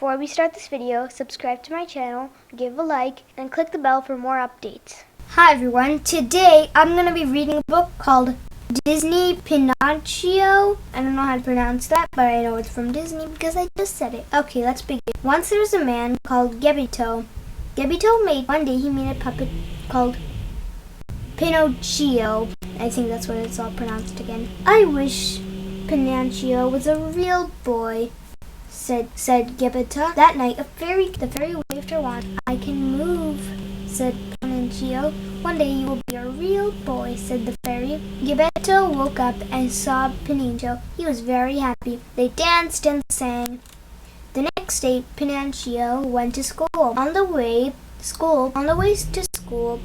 Before we start this video, subscribe to my channel, give a like, and click the bell for more updates. Hi everyone, today I'm going to be reading a book called Disney Pinocchio. I don't know how to pronounce that, but I know it's from Disney because I just said it. Okay, let's begin. Once there was a man called Geppetto. One day he made a puppet called Pinocchio. I think that's what it's all pronounced again. I wish Pinocchio was a real boy, said Geppetto. That night, the fairy waved her wand. I can move, said Pinocchio. One day you will be a real boy, said the fairy. Geppetto woke up and saw Pinocchio. He was very happy. They danced and sang. The next day, Pinocchio went to school. On the way to school,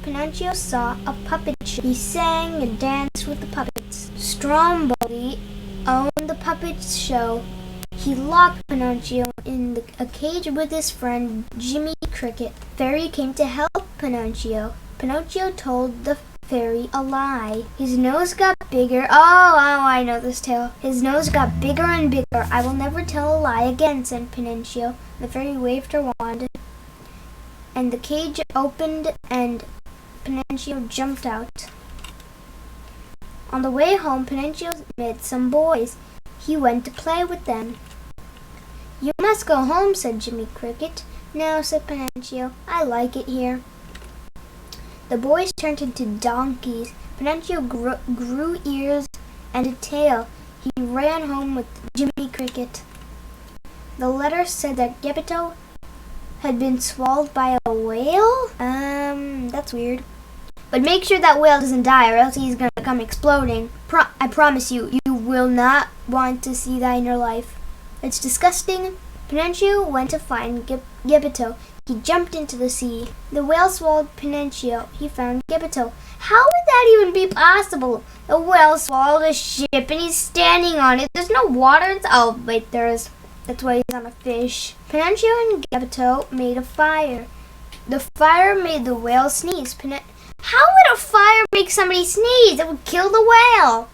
Pinocchio saw a puppet show. He sang and danced with the puppets. Stromboli owned the puppet show. He locked Pinocchio in a cage with his friend Jimmy Cricket. The fairy came to help Pinocchio. Pinocchio told the fairy a lie. His nose got bigger. Oh, I know this tale. His nose got bigger and bigger. I will never tell a lie again, said Pinocchio. The fairy waved her wand, and the cage opened, and Pinocchio jumped out. On the way home, Pinocchio met some boys. He went to play with them. You must go home, said Jimmy Cricket. No, said Pinocchio. I like it here. The boys turned into donkeys. Pinocchio grew ears and a tail. He ran home with Jimmy Cricket. The letter said that Geppetto had been swallowed by a whale? That's weird. But make sure that whale doesn't die or else he's gonna come exploding. I promise you, you will not want to see that in your life. It's disgusting. Pinocchio went to find Geppetto. He jumped into the sea. The whale swallowed Pinocchio. He found Geppetto. How would that even be possible? The whale swallowed a ship and he's standing on it. There's no water. Oh, wait, there is. That's why he's on a fish. Pinocchio and Geppetto made a fire. The fire made the whale sneeze. How would a fire make somebody sneeze? It would kill the whale.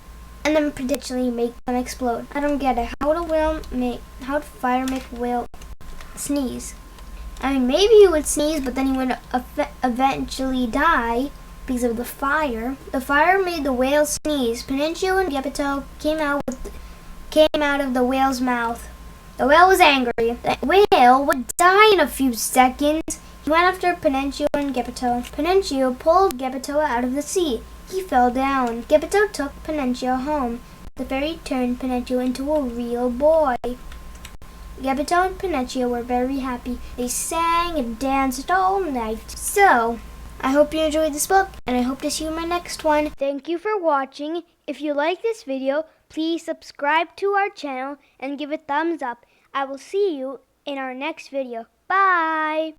And then potentially make them explode. I don't get it. How would fire make a whale sneeze? I mean, maybe he would sneeze, but then he would eventually die because of the fire. The fire made the whale sneeze. Pinocchio and Geppetto came out of the whale's mouth. The whale was angry. The whale would die in a few seconds. He went after Pinocchio and Geppetto. Pinocchio pulled Geppetto out of the sea. He fell down. Geppetto took Pinocchio home. The fairy turned Pinocchio into a real boy. Geppetto and Pinocchio were very happy. They sang and danced all night. So, I hope you enjoyed this book, and I hope to see you in my next one. Thank you for watching. If you like this video, please subscribe to our channel and give a thumbs up. I will see you in our next video. Bye!